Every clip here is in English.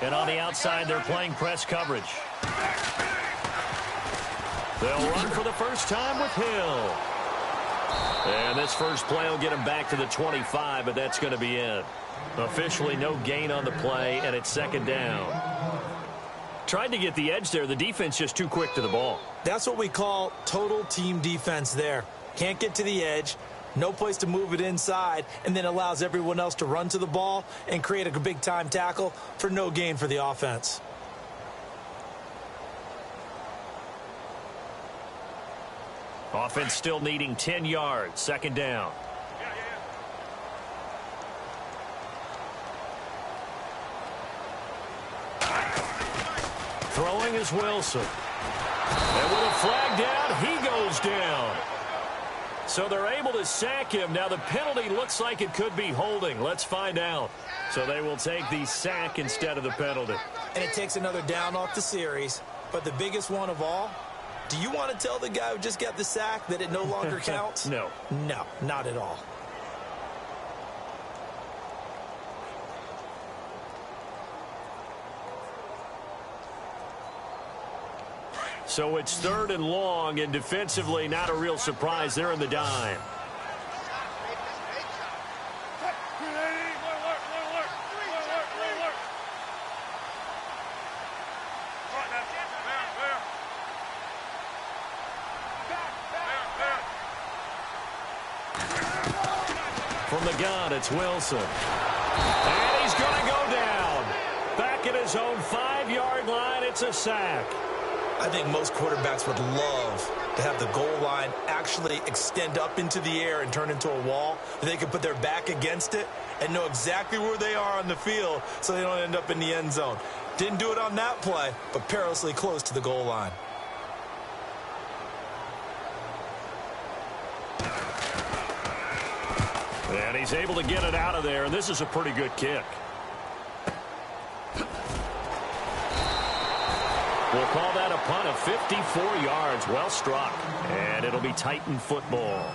And on the outside, they're playing press coverage. They'll run for the first time with Hill. And this first play will get him back to the 25, but that's going to be it. Officially no gain on the play, and it's second down. Tried to get the edge there. The defense just too quick to the ball. That's what we call total team defense there. Can't get to the edge, no place to move it inside, and then allows everyone else to run to the ball and create a big-time tackle for no gain for the offense. Offense still needing 10 yards. Second down. Throwing is Wilson. And with a flag down, he goes down. So they're able to sack him. Now the penalty looks like it could be holding. Let's find out. So they will take the sack instead of the penalty. And it takes another down off the series. But the biggest one of all, do you want to tell the guy who just got the sack that it no longer counts? No. No, not at all. So it's third and long, and defensively not a real surprise. They're in the dime. From the gun, it's Wilson. And he's going to go down. Back at his own 5-yard line, it's a sack. I think most quarterbacks would love to have the goal line actually extend up into the air and turn into a wall. They can put their back against it and know exactly where they are on the field so they don't end up in the end zone. Didn't do it on that play, but perilously close to the goal line. And he's able to get it out of there, and this is a pretty good kick. We'll call that a punt of 54 yards. Well struck. And it'll be Titan football.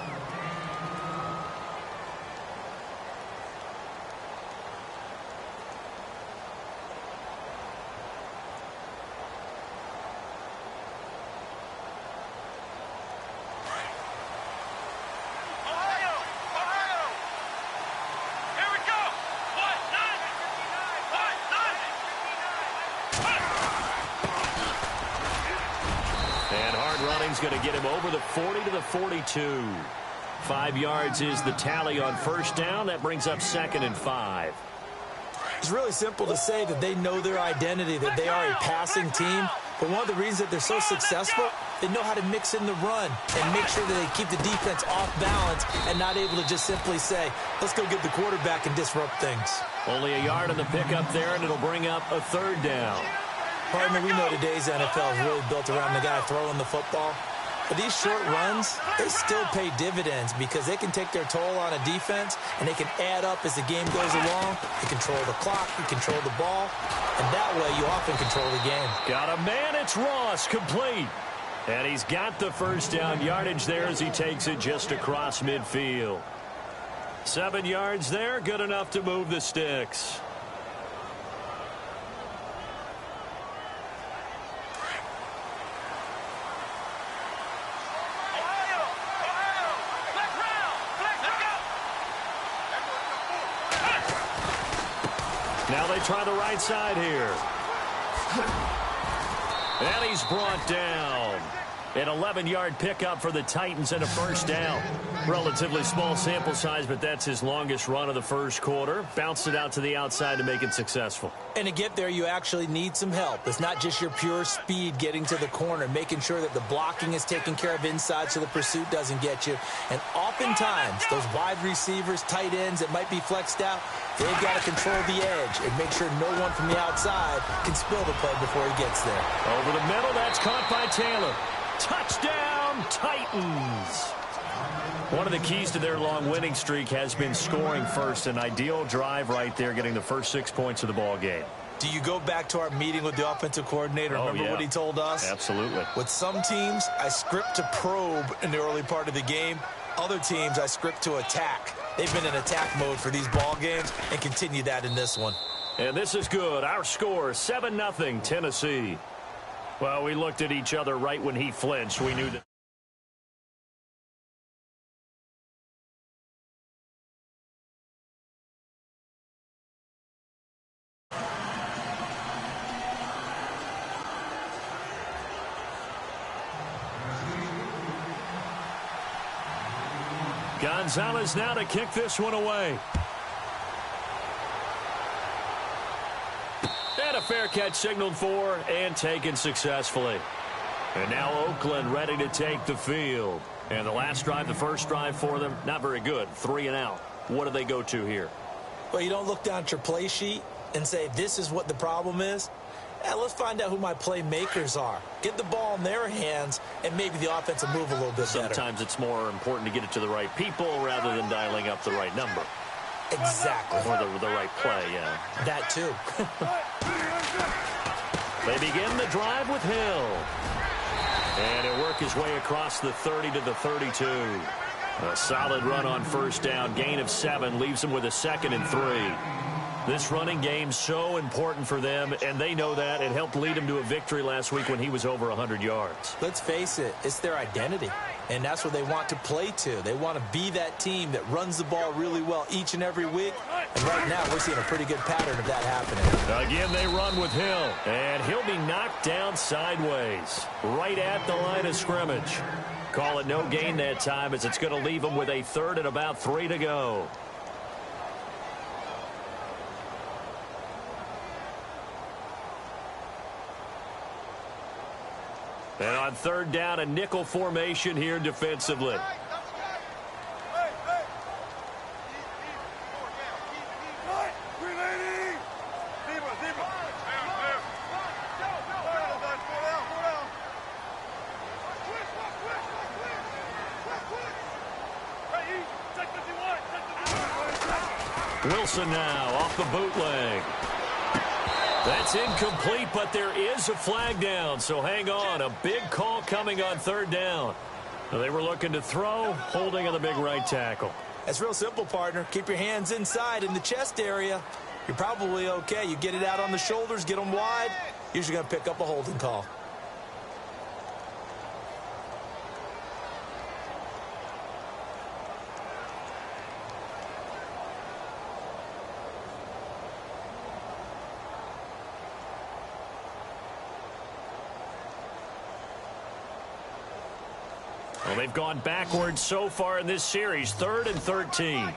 Going to get him over the 40 to the 42. 5 yards is the tally on first down. That brings up second and 5. It's really simple to say that they know their identity, that they are a passing team. But one of the reasons that they're so successful, they know how to mix in the run and make sure that they keep the defense off balance and not able to just simply say, let's go get the quarterback and disrupt things. Only a yard on the pickup there, and it'll bring up a third down. Partner, we know today's NFL is really built around the guy throwing the football. But these short runs, they still pay dividends because they can take their toll on a defense and they can add up as the game goes along. You control the clock, you control the ball, and that way you often control the game. Got a man, it's Ross, complete. And he's got the first down yardage there as he takes it just across midfield. 7 yards there, good enough to move the sticks. Now they try the right side here. And he's brought down. An 11-yard pickup for the Titans and a first down. Relatively small sample size, but that's his longest run of the first quarter. Bounced it out to the outside to make it successful. And to get there, you actually need some help. It's not just your pure speed getting to the corner, making sure that the blocking is taken care of inside so the pursuit doesn't get you. And oftentimes, those wide receivers, tight ends that might be flexed out, they've got to control the edge and make sure no one from the outside can spill the play before he gets there. Over the middle, that's caught by Taylor. Touchdown, Titans! One of the keys to their long winning streak has been scoring first. An ideal drive right there, getting the first 6 points of the ball game. Do you go back to our meeting with the offensive coordinator? Remember what he told us? Absolutely. With some teams, I script to probe in the early part of the game. Other teams, I script to attack. They've been in attack mode for these ball games and continue that in this one. And this is good. Our score, 7-0 Tennessee. Well, we looked at each other right when he flinched. We knew that. Gonzalez now to kick this one away. And a fair catch signaled for and taken successfully. And now Oakland ready to take the field. And the last drive, the first drive for them, not very good. 3 and out. What do they go to here? Well, you don't look down at your play sheet and say, this is what the problem is. Let's find out who my playmakers are. Get the ball in their hands, and maybe the offense will move a little bit better. Sometimes it's more important to get it to the right people rather than dialing up the right number. Exactly. Or the right play, yeah. That too. They begin the drive with Hill. And he'll work his way across the 30 to the 32. A solid run on first down. Gain of 7 leaves him with a 2nd and 3. This running game so important for them, and they know that. It helped lead him to a victory last week when he was over 100 yards. Let's face it, it's their identity, and that's what they want to play to. They want to be that team that runs the ball really well each and every week, and right now we're seeing a pretty good pattern of that happening. Again, they run with Hill, and he'll be knocked down sideways, right at the line of scrimmage. Call it no gain that time, as it's going to leave him with a 3rd and about 3 to go. And on 3rd down, a nickel formation here defensively. Wilson now off the bootleg. That's incomplete, but there is a flag down, so hang on. A big call coming on 3rd down. They were looking to throw, holding on the big right tackle. That's real simple, partner. Keep your hands inside in the chest area. You're probably okay. You get it out on the shoulders, get them wide. Usually going to pick up a holding call. Well, they've gone backwards so far in this series. 3rd and 13.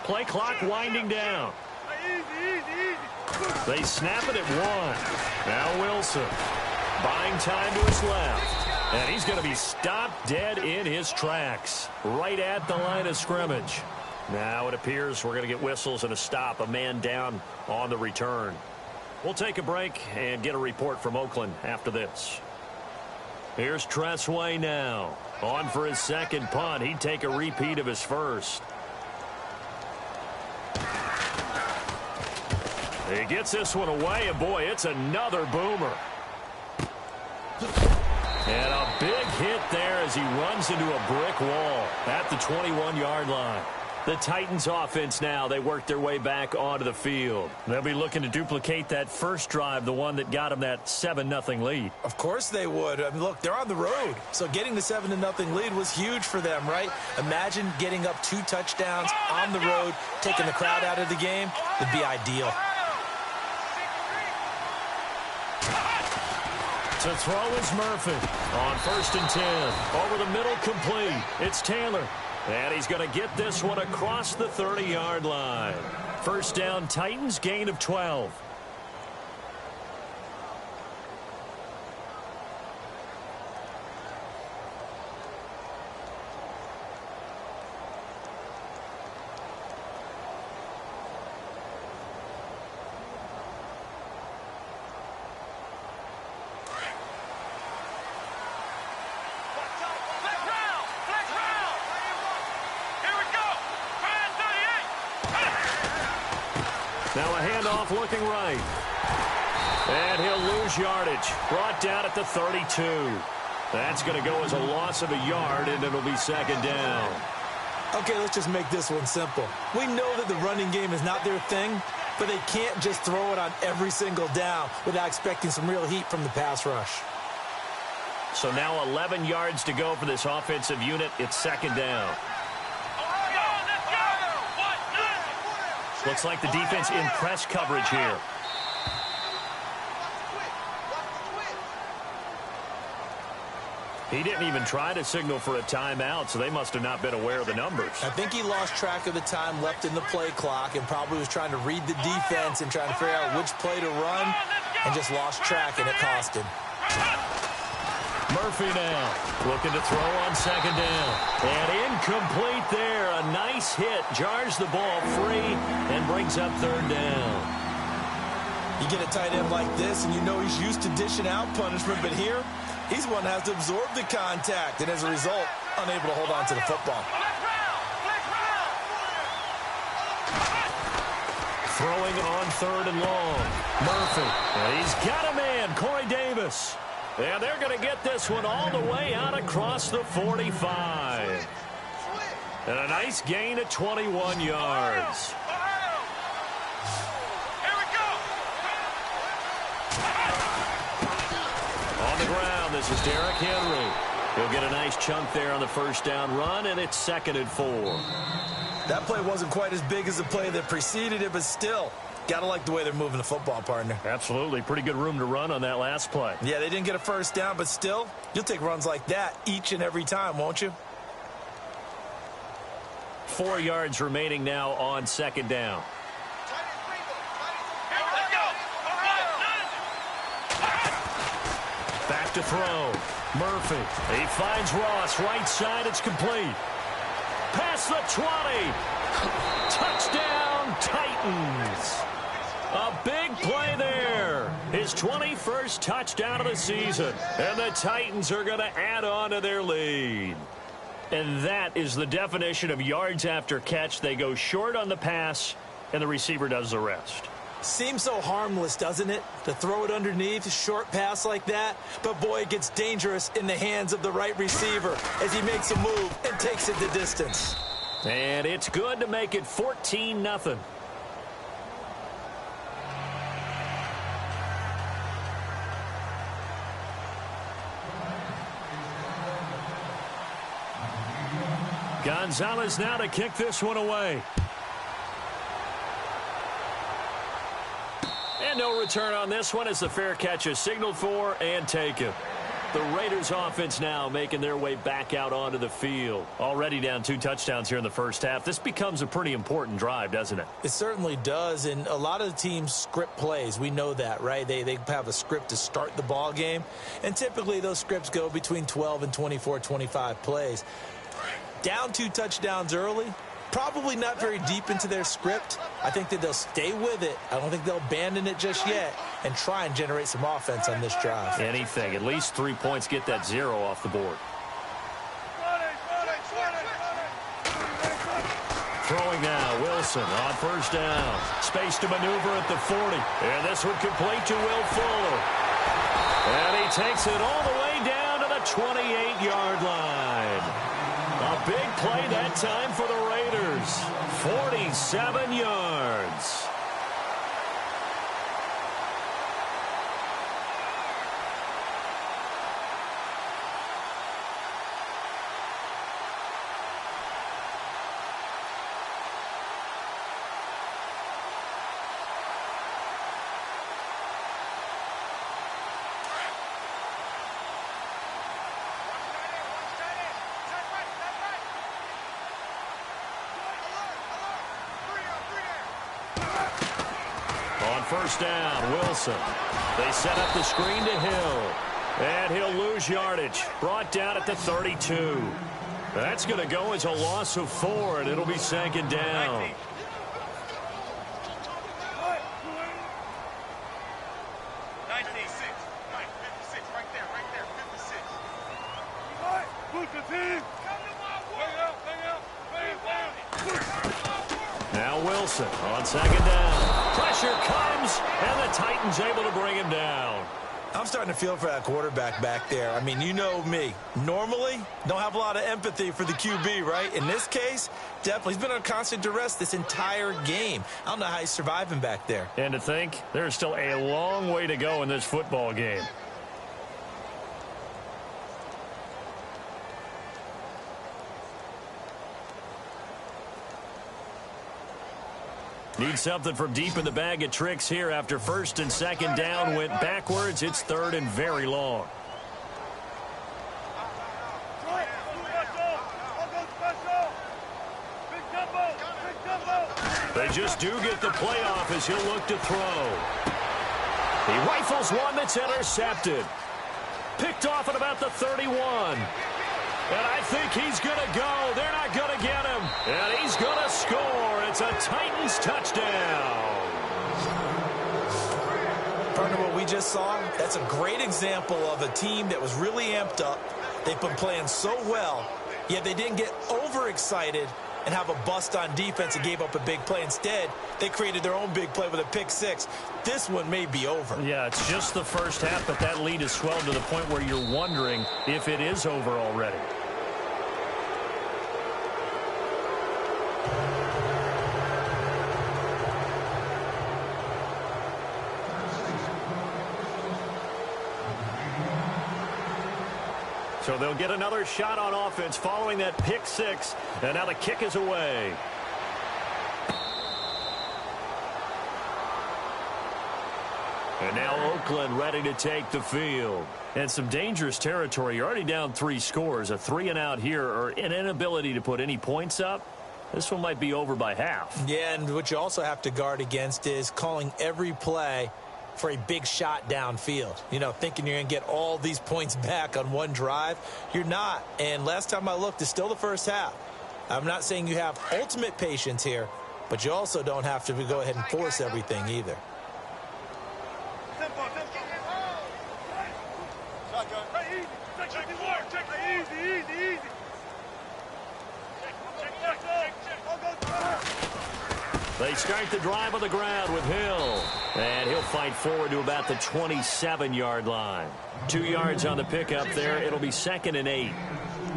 Play clock winding down. They snap it at 1. Now Wilson buying time to his left. And he's going to be stopped dead in his tracks, right at the line of scrimmage. Now it appears we're going to get whistles and a stop, a man down on the return. We'll take a break and get a report from Oakland after this. Here's Tressway now. On for his 2nd punt. He'd take a repeat of his first. He gets this one away, and boy, it's another boomer. And a big hit there as he runs into a brick wall at the 21-yard line. The Titans offense now, they work their way back onto the field. They'll be looking to duplicate that first drive, the one that got them that 7-0 lead. Of course they would. I mean, look, they're on the road. So getting the 7-0 lead was huge for them, right? Imagine getting up 2 touchdowns on the road, taking the crowd out of the game. It'd be ideal. To throw is Murphy on 1st and 10. Over the middle, complete. It's Taylor. And he's going to get this one across the 30-yard line. First down, Titans, gain of 12. Now a handoff looking right. And he'll lose yardage. Brought down at the 32. That's going to go as a loss of a yard, and it'll be second down. Okay, let's just make this one simple. We know that the running game is not their thing, but they can't just throw it on every single down without expecting some real heat from the pass rush. So now 11 yards to go for this offensive unit. It's second down. Looks like the defense in press coverage here. He didn't even try to signal for a timeout, so they must have not been aware of the numbers. I think he lost track of the time left in the play clock and probably was trying to read the defense and trying to figure out which play to run and just lost track, and it cost him. Murphy now looking to throw on second down. And incomplete there. A nice hit. Jars the ball free and brings up third down. You get a tight end like this, and you know he's used to dishing out punishment, but here, he's one that has to absorb the contact, and as a result, unable to hold on to the football. Throwing on third and long. Murphy. And he's got a man, Corey Davis. And they're going to get this one all the way out across the 45. And a nice gain of 21 yards. On the ground, this is Derrick Henry. He'll get a nice chunk there on the first down run, and it's second and 4. That play wasn't quite as big as the play that preceded it, but still, gotta like the way they're moving the football, partner. Absolutely. Pretty good room to run on that last play. Yeah, they didn't get a first down, but still, you'll take runs like that each and every time, won't you? 4 yards remaining now on second down. Back to throw. Murphy. He finds Ross. Right side. It's complete. Past the 20. Touchdown, Titans. A big play there. His 21st touchdown of the season. And the Titans are going to add on to their lead. And that is the definition of yards after catch. They go short on the pass, and the receiver does the rest. Seems so harmless, doesn't it? To throw it underneath, a short pass like that. But, boy, it gets dangerous in the hands of the right receiver as he makes a move and takes it the distance. And it's good to make it 14-0. Gonzalez now to kick this one away. And no return on this one as the fair catch is signaled for and taken. The Raiders offense now making their way back out onto the field. Already down 2 touchdowns here in the first half. This becomes a pretty important drive, doesn't it? It certainly does, and a lot of the teams script plays. We know that, right? They have a script to start the ball game, and typically those scripts go between 12 and 24, 25 plays. Down 2 touchdowns early, probably not very deep into their script. I think that they'll stay with it. I don't think they'll abandon it just yet and try and generate some offense on this drive. Anything. At least 3 points, get that 0 off the board. Throwing now, Wilson on first down. Space to maneuver at the 40. And this one complete to Will Fuller. And he takes it all the way down to the 28-yard line. A big play that time for the Raiders. 47 yards. First down, Wilson. They set up the screen to Hill. And he'll lose yardage. Brought down at the 32. That's going to go as a loss of 4, and it'll be second down. Now Wilson. Wilson on second down. Pressure comes, and the Titans able to bring him down. I'm starting to feel for that quarterback back there. I mean, you know me. Normally, don't have a lot of empathy for the QB, right? In this case, definitely. He's been on constant duress this entire game. I don't know how he's surviving back there. And to think, there's still a long way to go in this football game. Need something from deep in the bag of tricks here after first and second down went backwards. It's third and very long. They just do get the playoff as he'll look to throw. He rifles one that's intercepted. Picked off at about the 31. And I think he's going to go. They're not going to get him. And he's going to score. It's a Titans touchdown. Partner, what we just saw, that's a great example of a team that was really amped up. They've been playing so well, yet they didn't get overexcited and have a bust on defense and gave up a big play. Instead, they created their own big play with a pick six. This one may be over. Yeah, it's just the first half, but that lead has swelled to the point where you're wondering if it is over already. So they'll get another shot on offense following that pick six. And now the kick is away. And now Oakland ready to take the field. And some dangerous territory. You're already down 3 scores. A 3-and-out here or an inability to put any points up. This one might be over by half. Yeah, and what you also have to guard against is calling every play for a big shot downfield. You know, thinking you're going to get all these points back on one drive. You're not. And last time I looked, it's still the first half. I'm not saying you have ultimate patience here, but you also don't have to go ahead and force everything either. They start the drive on the ground with Hill. And he'll fight forward to about the 27-yard line. 2 yards on the pickup there. It'll be 2nd and 8.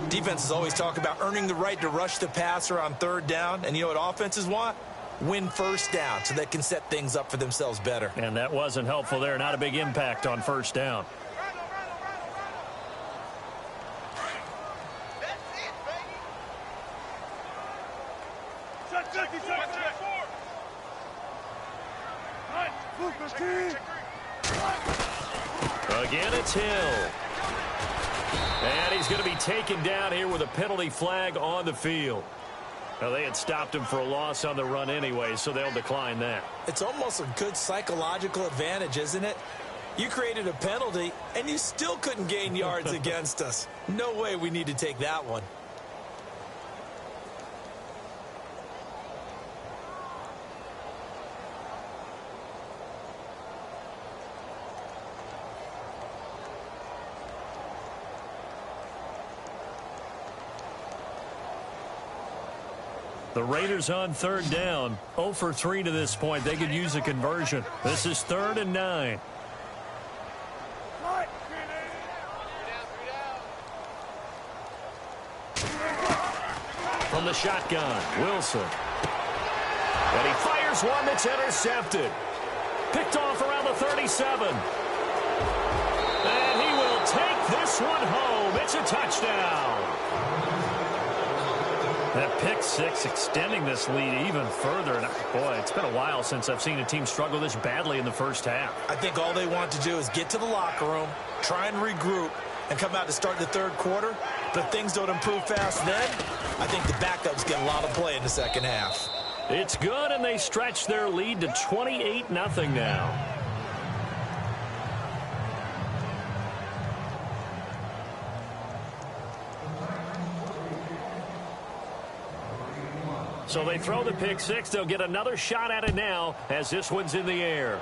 Defenses always talk about earning the right to rush the passer on 3rd down. And you know what offenses want? Win 1st down so they can set things up for themselves better. And that wasn't helpful there. Not a big impact on 1st down. Again, it's Hill. And he's going to be taken down here with a penalty flag on the field. Now, they had stopped him for a loss on the run anyway, so they'll decline that. It's almost a good psychological advantage, isn't it? You created a penalty, and you still couldn't gain yards against us. No way we need to take that one. The Raiders on 3rd down. 0 for 3 to this point. They could use a conversion. This is 3rd and 9. From the shotgun, Wilson. And he fires one that's intercepted. Picked off around the 37. And he will take this one home. It's a touchdown. That pick six extending this lead even further. And boy, it's been a while since I've seen a team struggle this badly in the first half. I think all they want to do is get to the locker room, try and regroup, and come out to start the 3rd quarter. But if things don't improve fast then, I think the backups get a lot of play in the 2nd half. It's good, and they stretch their lead to 28-0 now. So they throw the pick six. They'll get another shot at it now as this one's in the air.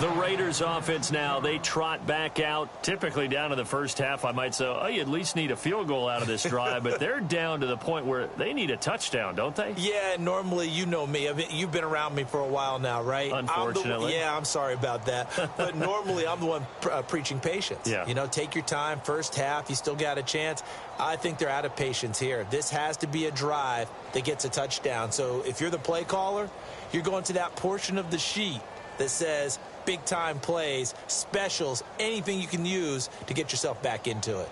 The Raiders offense now, they trot back out, typically down to the first half. I might say, oh, you at least need a field goal out of this drive, but they're down to the point where they need a touchdown, don't they? Yeah, normally, you know me. You've been around me for a while now, right? Unfortunately. I'm sorry about that. But normally, I'm the one preaching patience. Yeah. You know, take your time, first half, you still got a chance. I think they're out of patience here. This has to be a drive that gets a touchdown. So if you're the play caller, you're going to that portion of the sheet that says big-time plays, specials, anything you can use to get yourself back into it.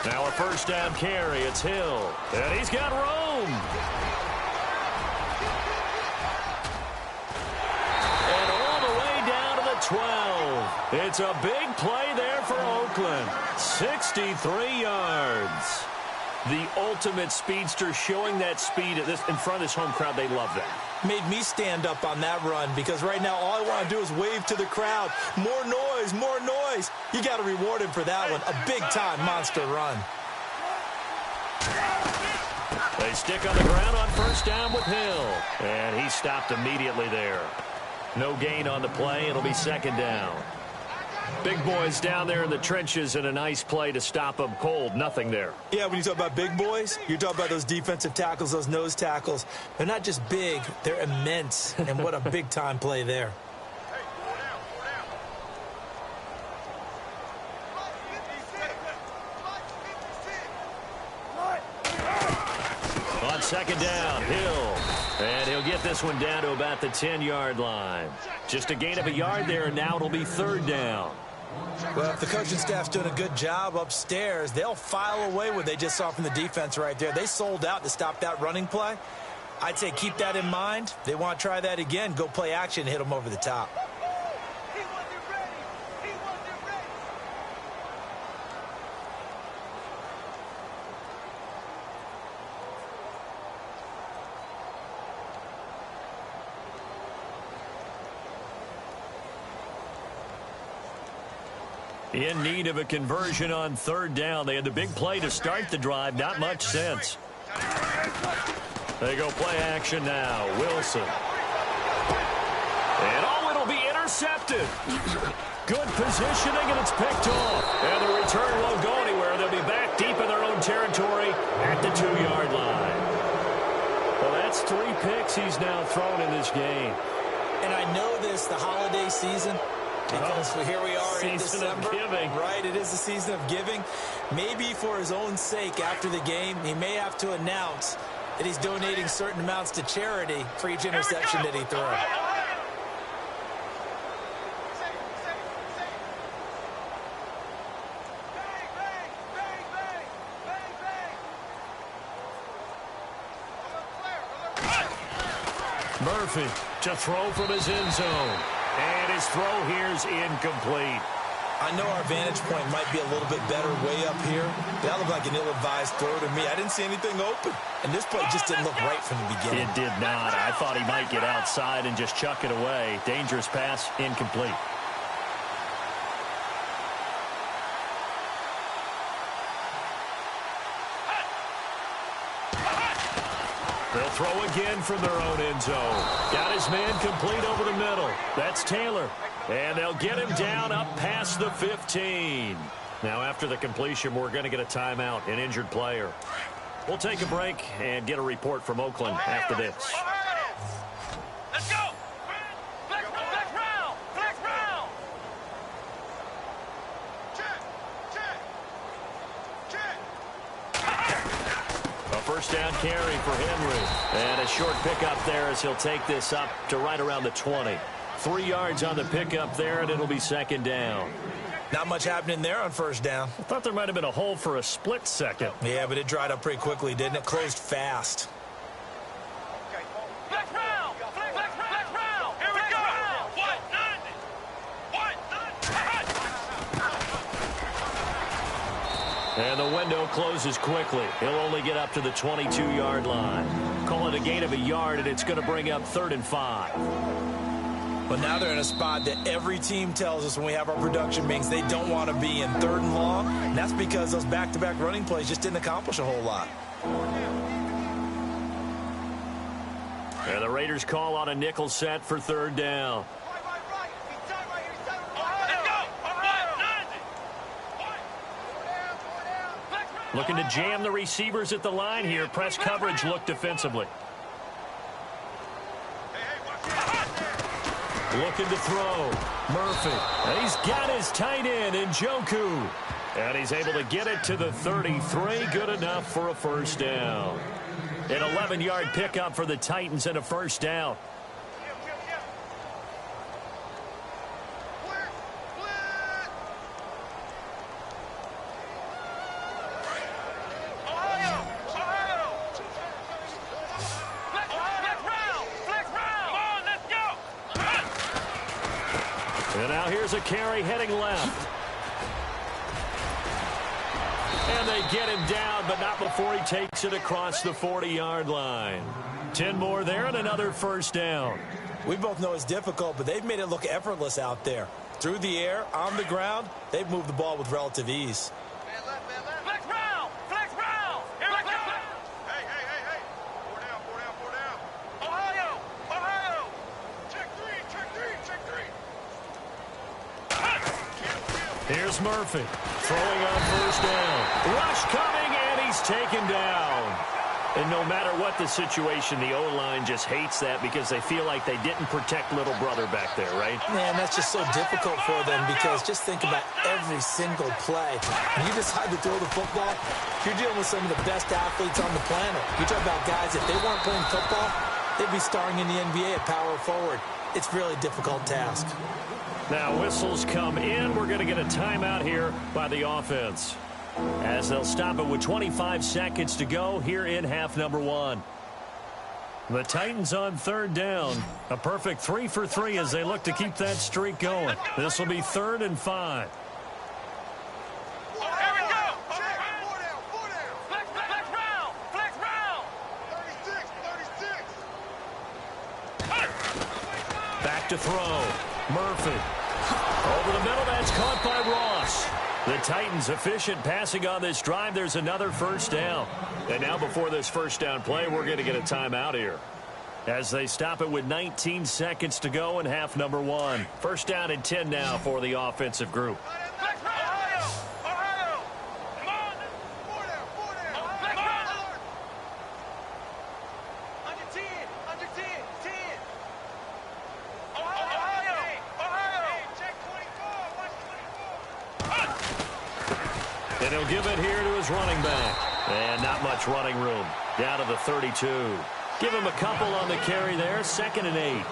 Now a first down carry. It's Hill. And he's got room. And all the way down to the 12. It's a big play there for Oakland. 63 yards. The ultimate speedster, showing that speed in front of this home crowd. They love that. Made me stand up on that run because right now all I want to do is wave to the crowd. More noise, more noise. You got to reward him for that one. A big-time monster run. They stick on the ground on first down with Hill. And he stopped immediately there. No gain on the play. It'll be second down. Big boys down there in the trenches, and a nice play to stop them cold. Nothing there. Yeah, when you talk about big boys, you're talking about those defensive tackles, those nose tackles. They're not just big, they're immense. And what a big-time play there. On second down, Hill. And he'll get this one down to about the 10-yard line. Just a gain of a yard there, and now it'll be third down. Well, if the coaching staff's doing a good job upstairs, they'll file away what they just saw from the defense right there. They sold out to stop that running play. I'd say keep that in mind. They want to try that again. Go play action, hit them over the top. In need of a conversion on third down. They had the big play to start the drive. Not much sense. They go play action now. Wilson. And it'll be intercepted. Good positioning, and it's picked off. And the return won't go anywhere. They'll be back deep in their own territory at the 2-yard line. Well, that's 3 picks he's now thrown in this game. And I know this, the holiday season, because here we are in December, right? It is the season of giving. Maybe for his own sake, after the game, he may have to announce that he's donating certain amounts to charity for each interception that he threw. Murphy to throw from his end zone. And his throw here's incomplete. I know our vantage point might be a little bit better way up here. That looked like an ill-advised throw to me. I didn't see anything open. And this play just didn't look right from the beginning. It did not. I thought he might get outside and just chuck it away. Dangerous pass, incomplete. They'll throw again from their own end zone. Got his man complete over the middle. That's Taylor. And they'll get him down up past the 15. Now, after the completion, we're going to get a timeout, an injured player. We'll take a break and get a report from Oakland after this. Let's go! Black round! Black round! A first down carry for Henry. And a short pickup there as he'll take this up to right around the 20. 3 yards on the pickup there, and it'll be second down. Not much happening there on first down. I thought there might have been a hole for a split second. Yeah, but it dried up pretty quickly, didn't it? Closed fast. Black round! Black round! Here we go! What? And the window closes quickly. He'll only get up to the 22-yard line. Call it a gain of a yard, and it's going to bring up 3rd and 5. But now they're in a spot that every team tells us when we have our production meetings they don't want to be in, 3rd and long. And that's because those back-to-back running plays just didn't accomplish a whole lot. And the Raiders call on a nickel set for 3rd down. Looking to jam the receivers at the line here. Press coverage look defensively. Looking to throw. Murphy. And he's got his tight end in Njoku. And he's able to get it to the 33. Good enough for a 1st down. An 11-yard pickup for the Titans and a 1st down. And now here's a carry heading left. And they get him down, but not before he takes it across the 40-yard line. 10 more there and another 1st down. We both know it's difficult, but they've made it look effortless out there. Through the air, on the ground, they've moved the ball with relative ease. Flex round! Flex round! Here we go! Hey! 4 down. Ohio! Check three! Here's Murphy throwing on 1st down. Rush coming, and he's taken down. And no matter what the situation, the O-line just hates that because they feel like they didn't protect little brother back there, right? Man, that's just so difficult for them because just think about every single play. When you decide to throw the football, you're dealing with some of the best athletes on the planet. You talk about guys, if they weren't playing football, they'd be starring in the NBA at power forward. It's really a difficult task. Now whistles come in. We're going to get a timeout here by the offense, as they'll stop it with 25 seconds to go here in half number 1. The Titans on 3rd down. A perfect 3 for 3 as they look to keep that streak going. This will be 3rd and 5. Here we go! 4 down. Flex round! 36. Back to throw. Murphy. Over the middle, that's caught by Ross. The Titans efficient passing on this drive. There's another 1st down. And now before this 1st down play, we're going to get a timeout here, as they stop it with 19 seconds to go in half number 1. 1st down and 10 now for the offensive group. Flex round! Ohio! Come on! 4 down. Flex round! Under 10! 10! Ohio! Check 24! Watch 24! And he'll give it here to his running back. And not much running room. Down to the 32. Give him a couple on the carry there. 2nd and 8.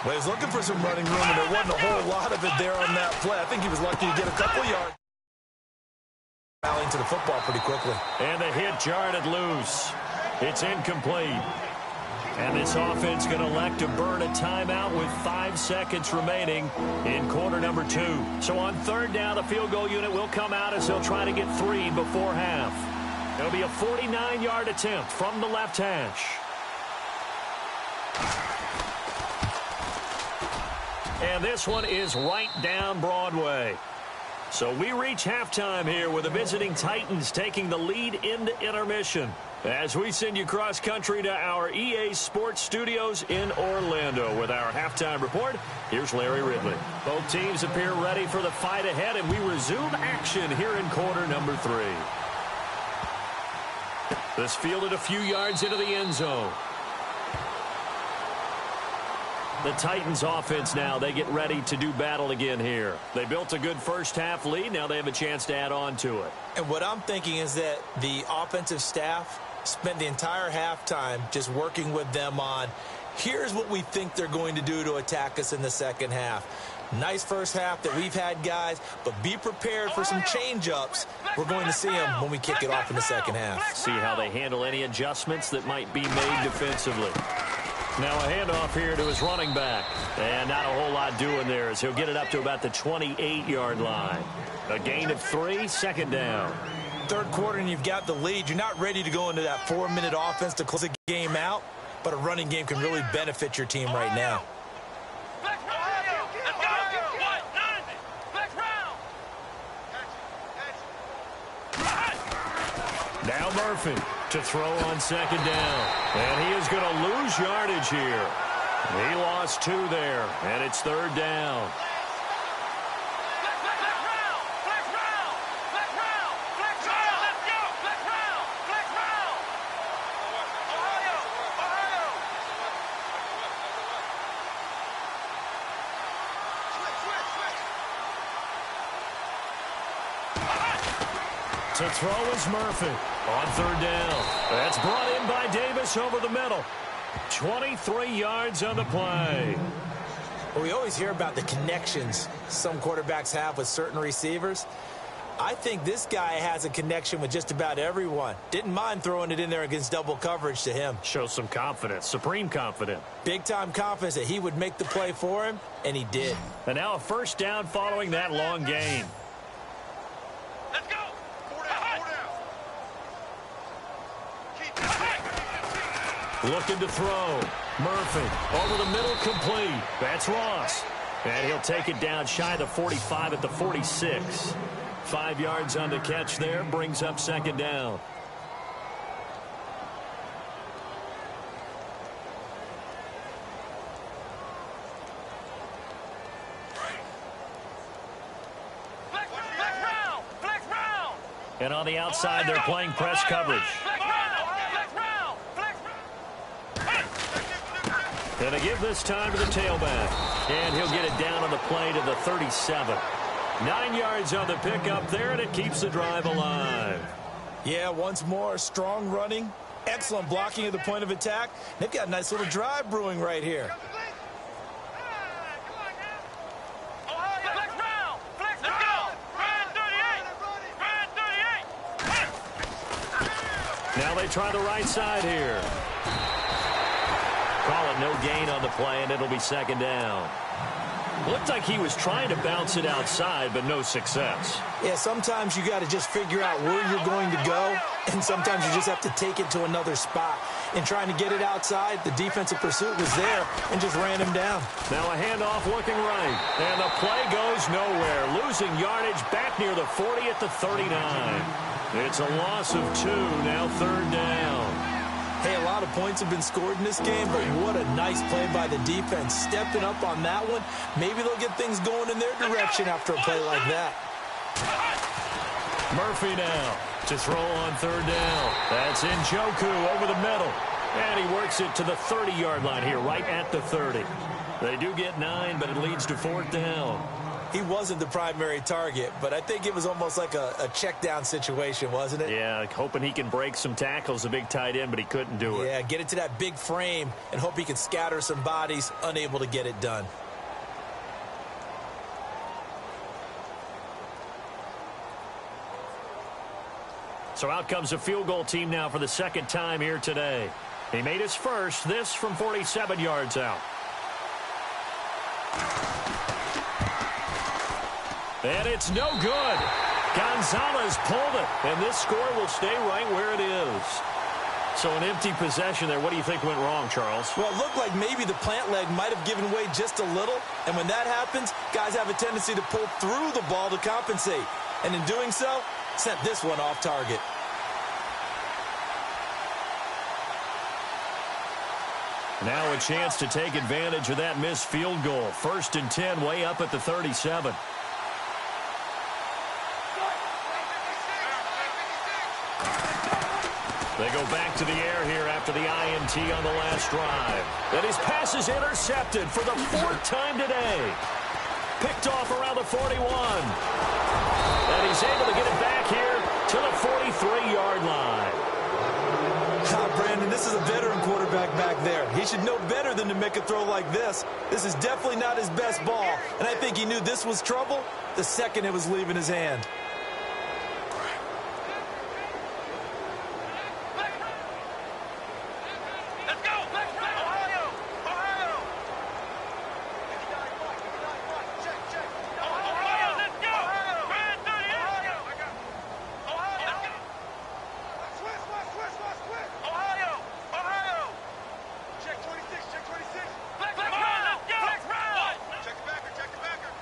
Well, he was looking for some running room, and there wasn't a whole lot of it there on that play. I think he was lucky to get a couple yards. Rallying to the football pretty quickly. And the hit jarred it loose. It's incomplete. And this offense going to elect to burn a timeout with 5 seconds remaining in quarter number 2. So on 3rd down, the field goal unit will come out as they'll try to get 3 before half. It'll be a 49-yard attempt from the left hash. And this one is right down Broadway. So we reach halftime here with the visiting Titans taking the lead into intermission. As we send you cross-country to our EA Sports Studios in Orlando with our halftime report, here's Larry Ridley. Both teams appear ready for the fight ahead, and we resume action here in quarter number 3. This fielded a few yards into the end zone. The Titans offense now, they get ready to do battle again here. They built a good first half lead. Now they have a chance to add on to it. And what I'm thinking is that the offensive staff spent the entire halftime just working with them on, here's what we think they're going to do to attack us in the second half. Nice first half that we've had, guys, but be prepared for some change-ups. We're going to see them when we kick it off in the second half. See how they handle any adjustments that might be made defensively. Now a handoff here to his running back. And not a whole lot doing there as he'll get it up to about the 28-yard line. A gain of 3, 2nd down. Third quarter and you've got the lead. You're not ready to go into that 4-minute offense to close the game out, but a running game can really benefit your team right now. Flex round! Now Murphy to throw on second down. And he is going to lose yardage here. He lost 2 there, and it's third down. To throw is Murphy on third down. That's brought in by Davis over the middle. 23 yards on the play. Well, we always hear about the connections some quarterbacks have with certain receivers. I think this guy has a connection with just about everyone. Didn't mind throwing it in there against double coverage to him. Shows some confidence, supreme confidence. Big-time confidence that he would make the play for him, and he did. And now a first down following that long gain. Let's go. 4 down, 4 down. Looking to throw. Murphy over the middle, complete. That's Ross. And he'll take it down shy of the 45 at the 46. 5 yards on the catch there, brings up second down. Flex round. And on the outside, they're playing press coverage. And they give this time to the tailback. And he'll get it down on the play to the 37. 9 yards on the pickup there, and it keeps the drive alive. Yeah, once more, strong running, excellent blocking at the point of attack. They've got a nice little drive brewing right here. Now they try the right side here. Call it no gain on the play, and it'll be second down. Looked like he was trying to bounce it outside, but no success. Yeah, sometimes you got to just figure out where you're going to go, and sometimes you just have to take it to another spot. In trying to get it outside, the defensive pursuit was there and just ran him down. Now a handoff looking right, and the play goes nowhere. Losing yardage back near the 40 at the 39. It's a loss of 2, now third down. Hey, a lot of points have been scored in this game, but what a nice play by the defense. Stepping up on that one, maybe they'll get things going in their direction after a play like that. Murphy now to throw on third down. That's Njoku over the middle. And he works it to the 30-yard line here, right at the 30. They do get 9, but it leads to fourth down. He wasn't the primary target, but I think it was almost like a check down situation, wasn't it? Yeah, hoping he can break some tackles, a big tight end, but he couldn't do it. Yeah, get it to that big frame and hope he can scatter some bodies, unable to get it done. So out comes a field goal team now for the second time here today. He made his first, this from 47 yards out. And it's no good. Gonzalez pulled it, and this score will stay right where it is. So an empty possession there. What do you think went wrong, Charles? Well, it looked like maybe the plant leg might have given way just a little, and when that happens, guys have a tendency to pull through the ball to compensate. And in doing so, sent this one off target. Now a chance to take advantage of that missed field goal. 1st and 10, way up at the 37. They go back to the air here after the INT on the last drive. And his pass is intercepted for the 4th time today. Picked off around the 41. And he's able to get it back here to the 43-yard line. Brandon, this is a veteran quarterback back there. He should know better than to make a throw like this. This is definitely not his best ball. And I think he knew this was trouble the second it was leaving his hand. Check the backer.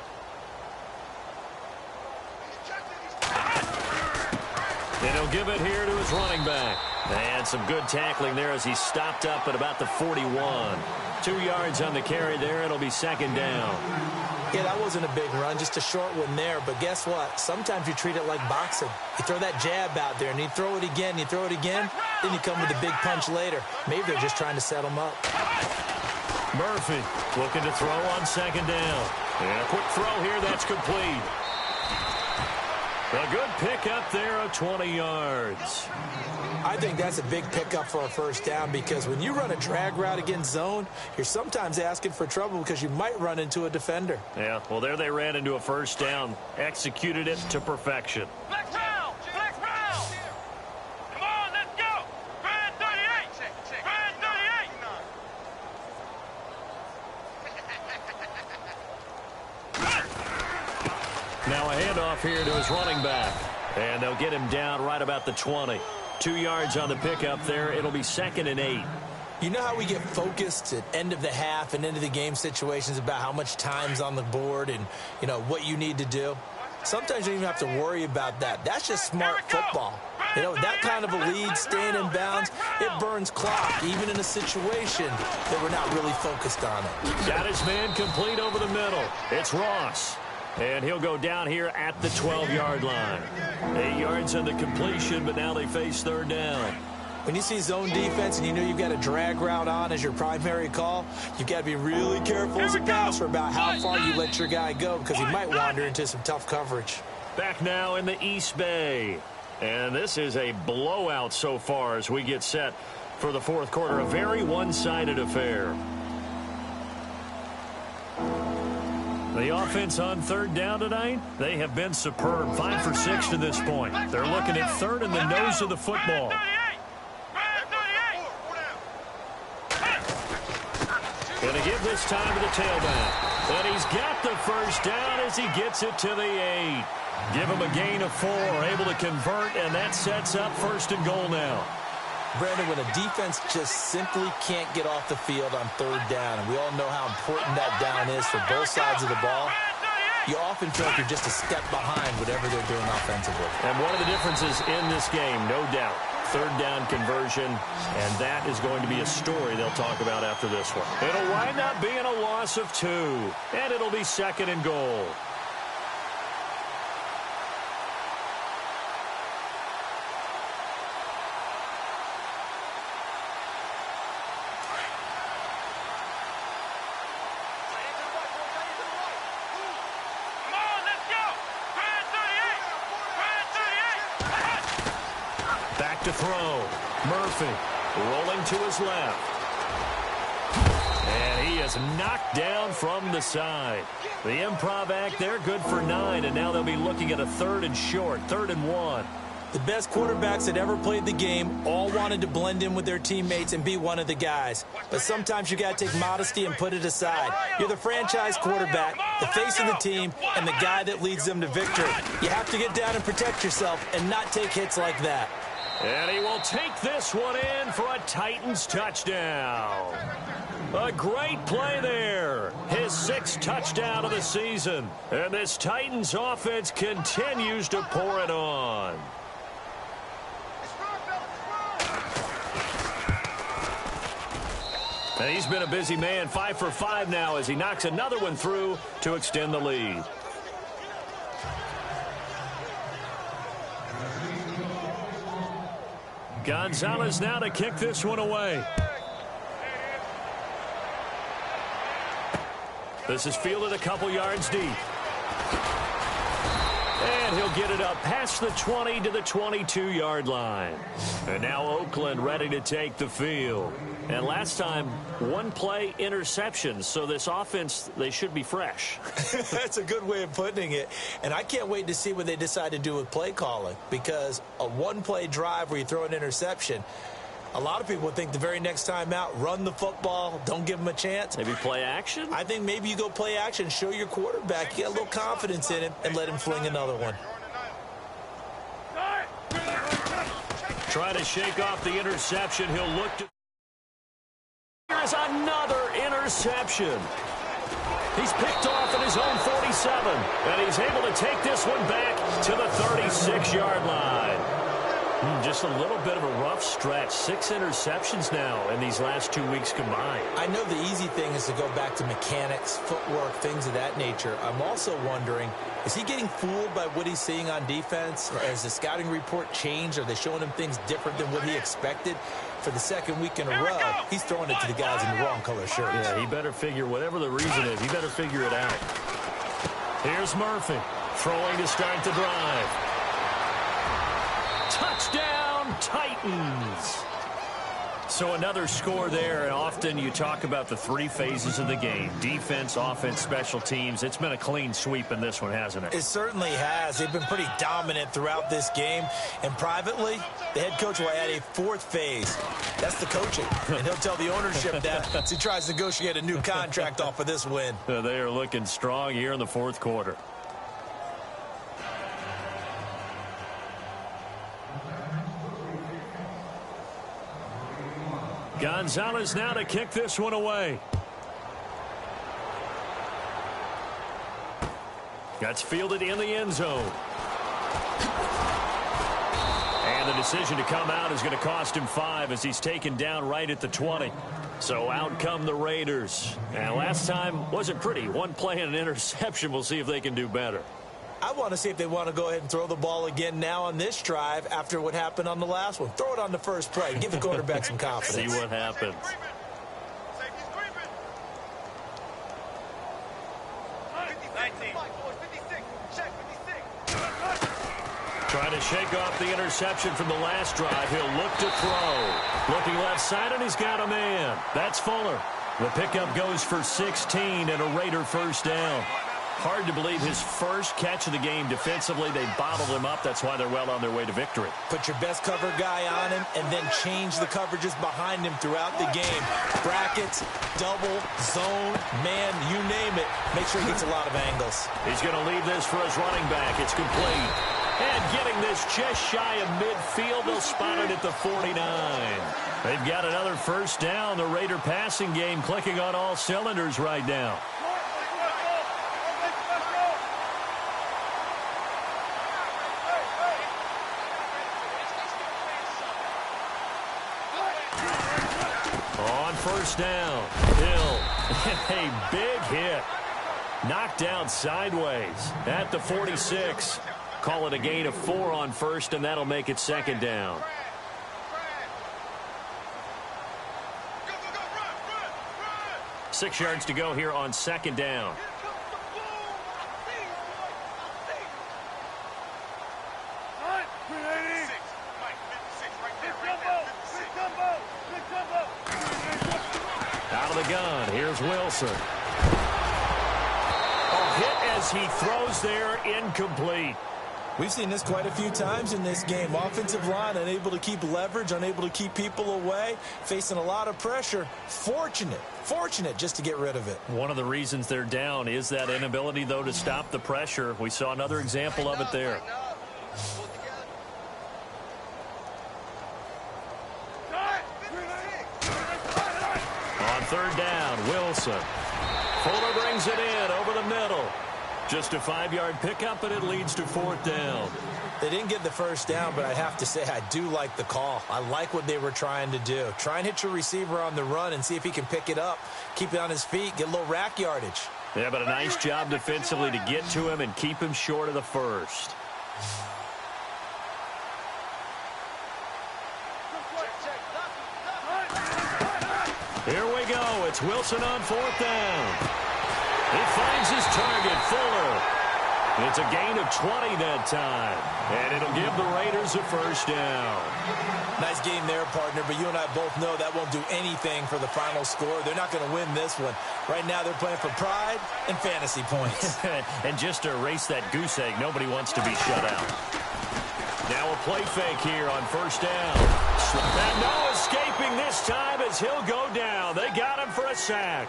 give it here to his running back. And some good tackling there as he stopped up at about the 41. 2 yards on the carry there. It'll be second down. Yeah, that wasn't a big run, just a short one there. But guess what? Sometimes you treat it like boxing. You throw that jab out there, and you throw it again, you throw it again, then you come with a big punch later. Maybe they're just trying to set him up. Murphy looking to throw on second down. And a quick throw here, that's complete. A good pickup there of 20 yards. I think that's a big pickup for a first down because when you run a drag route against zone, you're sometimes asking for trouble because you might run into a defender. Yeah, well, there they ran into a first down. Executed it to perfection. Flex round! Flex round! Come on, let's go! Grand 38! Grand 38! Now a handoff here to his running back. And they'll get him down right about the 20. 2 yards on the pickup there. It'll be 2nd and 8. You know how we get focused at end of the half and into the game situations about how much time's on the board and, you know, what you need to do? Sometimes you don't even have to worry about that. That's just smart football. You know, that kind of a lead, staying in bounds, it burns clock, even in a situation that we're not really focused on it. Got his man complete over the middle. It's Ross. And he'll go down here at the 12-yard line. 8 yards on the completion, but now they face third down. When you see zone defense and you know you've got a drag route on as your primary call, you've got to be really careful as a passer about how far you let your guy go because he might wander into some tough coverage. Back now in the East Bay. And this is a blowout so far as we get set for the fourth quarter. A very one-sided affair. The offense on third down tonight, they have been superb. 5 for 6 to this point. They're looking at third in the nose of the football. Going to give this time to the tailback. And he's got the first down as he gets it to the 8. Give him a gain of 4, able to convert, and that sets up 1st and goal now. Brandon, when a defense just simply can't get off the field on third down, and we all know how important that down is for both sides of the ball, you often feel like you're just a step behind whatever they're doing offensively. And one of the differences in this game, no doubt, third down conversion, and that is going to be a story they'll talk about after this one. It'll wind up being a loss of 2, and it'll be 2nd and goal. To throw. Murphy rolling to his left. And he is knocked down from the side. The improv act there, good for 9, and now they'll be looking at a 3rd and short, 3rd and 1. The best quarterbacks that ever played the game all wanted to blend in with their teammates and be one of the guys. But sometimes you got to take modesty and put it aside. You're the franchise quarterback, the face of the team, and the guy that leads them to victory. You have to get down and protect yourself and not take hits like that. And he will take this one in for a Titans touchdown. A great play there. His 6th touchdown of the season. And this Titans offense continues to pour it on. And he's been a busy man, 5 for 5 now as he knocks another one through to extend the lead. Gonzalez now to kick this one away. This is fielded a couple yards deep. And he'll get it up past the 20 to the 22-yard line. And now Oakland ready to take the field. And last time, 1 play interception. So this offense, they should be fresh. That's a good way of putting it. And I can't wait to see what they decide to do with play calling. Because a 1-play drive where you throw an interception, a lot of people would think the very next time out, run the football, don't give them a chance. Maybe play action? I think maybe you go play action, show your quarterback, you get a little confidence in him, and let him fling another one. Try to shake off the interception. He'll look to... Here's another interception. He's picked off at his own 47, and he's able to take this one back to the 36-yard line. Just a little bit of a rough stretch. 6 interceptions now in these last 2 weeks combined. I know the easy thing is to go back to mechanics, footwork, things of that nature. I'm also wondering, is he getting fooled by what he's seeing on defense? Has the scouting report changed? Are they showing him things different than what he expected? For the second week in a row, he's throwing it to the guys in the wrong color shirts. Yeah, he better figure, whatever the reason is, he better figure it out. Here's Murphy, throwing to start the drive. Touchdown, Titans! So another score there, and often you talk about the 3 phases of the game. Defense, offense, special teams. It's been a clean sweep in this one, hasn't it? It certainly has. They've been pretty dominant throughout this game. And privately, the head coach will add a 4th phase. That's the coaching. And he'll tell the ownership that as he tries to negotiate a new contract off of this win. They are looking strong here in the 4th quarter. Gonzalez now to kick this one away. That's fielded in the end zone. And the decision to come out is going to cost him 5 as he's taken down right at the 20. So out come the Raiders. And last time wasn't pretty. 1 play and an interception. We'll see if they can do better. I want to see if they want to go ahead and throw the ball again now on this drive after what happened on the last one. Throw it on the first play. Give the quarterback some confidence. See what happens. Trying to shake off the interception from the last drive. He'll look to throw. Looking left side, and he's got a man. That's Fuller. The pickup goes for 16 and a Raider first down. Hard to believe his first catch of the game defensively. They bottled him up. That's why they're well on their way to victory. Put your best cover guy on him and then change the coverages behind him throughout the game. Brackets, double, zone, man, you name it. Make sure he gets a lot of angles. He's going to leave this for his running back. It's complete. And getting this just shy of midfield. They'll spot it at the 49. They've got another first down. The Raider passing game clicking on all cylinders right now. First down. Hill. A big hit. Knocked down sideways at the 46. Call it a gain of 4 on first, and that'll make it second down. Run. 6 yards to go here on second down. Out of the gun, here's Wilson. A hit as he throws there, incomplete. We've seen this quite a few times in this game. Offensive line unable to keep leverage, unable to keep people away, facing a lot of pressure. Fortunate just to get rid of it. One of the reasons they're down is that inability, though, to stop the pressure. We saw another example of it there. Third down, Wilson. Fuller brings it in over the middle. Just a 5-yard pickup, and it leads to 4th down. They didn't get the first down, but I have to say I do like the call. I like what they were trying to do. Try and hit your receiver on the run and see if he can pick it up. Keep it on his feet, get a little rack yardage. Yeah, but a nice job defensively to get to him and keep him short of the first. Here we go. It's Wilson on 4th down. He finds his target, Fuller. It's a gain of 20 that time. And it'll give the Raiders a first down. Nice game there, partner, but you and I both know that won't do anything for the final score. They're not going to win this one. Right now they're playing for pride and fantasy points. And just to erase that goose egg, nobody wants to be shut out. Now a play fake here on first down. And no escaping this time as he'll go down. They got him for a sack.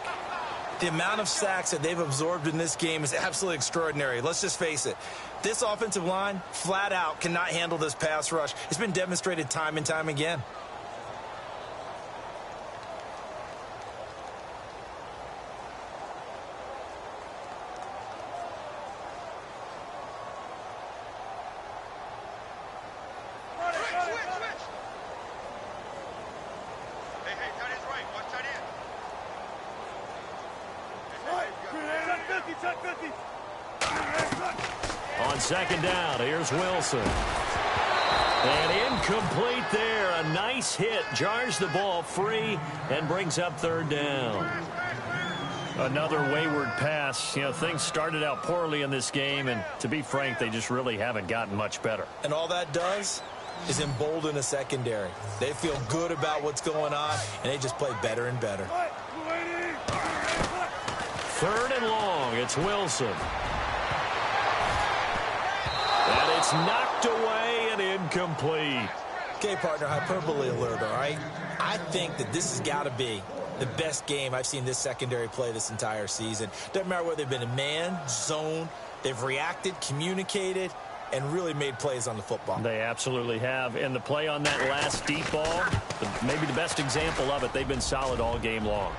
The amount of sacks that they've absorbed in this game is absolutely extraordinary. Let's just face it. This offensive line, flat out, cannot handle this pass rush. It's been demonstrated time and time again. On second down, here's Wilson. And incomplete there. A nice hit. Jars the ball free and brings up third down. Another wayward pass. You know, things started out poorly in this game, and to be frank, they just really haven't gotten much better. And all that does is embolden a secondary. They feel good about what's going on, and they just play better and better. Third and long. It's Wilson. And it's knocked away and incomplete. Okay, partner, hyperbole alert, all right? I think that this has got to be the best game I've seen this secondary play this entire season. Doesn't matter whether they've been in man, zone, they've reacted, communicated, and really made plays on the football. They absolutely have. And the play on that last deep ball, maybe the best example of it, they've been solid all game long.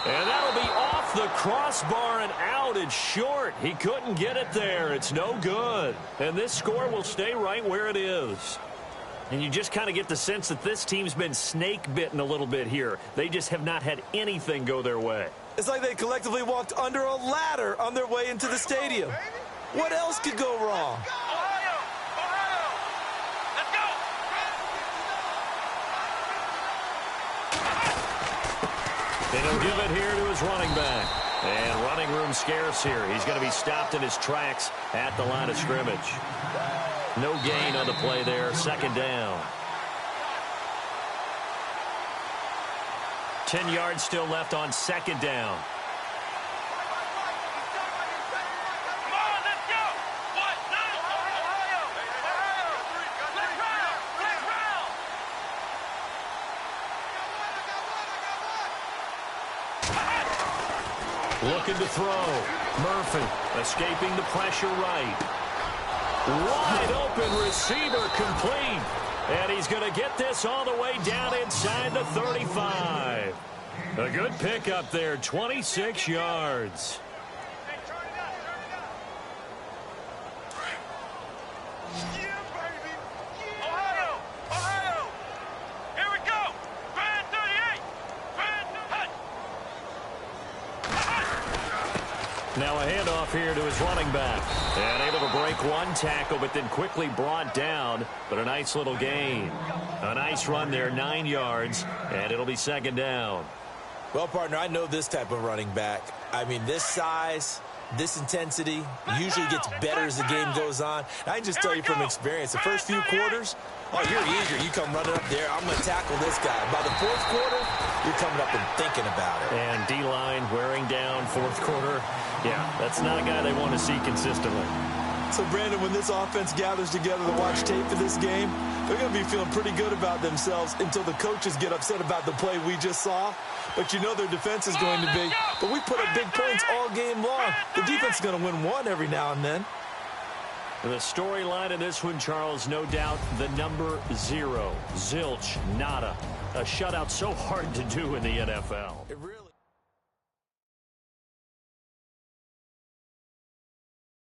And that'll be off the crossbar and out. It's short. He couldn't get it there. It's no good. And this score will stay right where it is. And you just kind of get the sense that this team's been snake-bitten a little bit here. They just have not had anything go their way. It's like they collectively walked under a ladder on their way into the stadium. What else could go wrong? Ohio! Ohio! Let's go! And he'll give it here to his running back. And running room scarce here. He's going to be stopped in his tracks at the line of scrimmage. No gain on the play there. Second down. 10 yards still left on second down. Come on, let's go! What? Ohio! Ohio! Let's round! Let's round! Looking to throw. Murphy escaping the pressure right. Wide open receiver complete. And he's going to get this all the way down inside the 35. A good pickup there, 26 yards. Hey, turn it up, Yeah, baby! Yeah. Ohio! Ohio! Here we go! Grand 38! Grand Now a handoff here to his running back. And able to break one tackle, but then quickly brought down. But a nice little gain. A nice run there, 9 yards. And it'll be second down. Well, partner, I know this type of running back. I mean, this size, this intensity usually gets better as the game goes on. And I can just tell you from experience, the first few quarters, oh, you're eager. You come running up there, I'm going to tackle this guy. By the fourth quarter, you're coming up and thinking about it. And D-line wearing down fourth quarter. Yeah, that's not a guy they want to see consistently. So, Brandon, when this offense gathers together to watch tape for this game, they're going to be feeling pretty good about themselves until the coaches get upset about the play we just saw. But you know their defense is going to be. But we put up big points all game long. The defense is going to win one every now and then. The storyline of this one, Charles, no doubt the number 0. Zilch, nada. A shutout so hard to do in the NFL. It really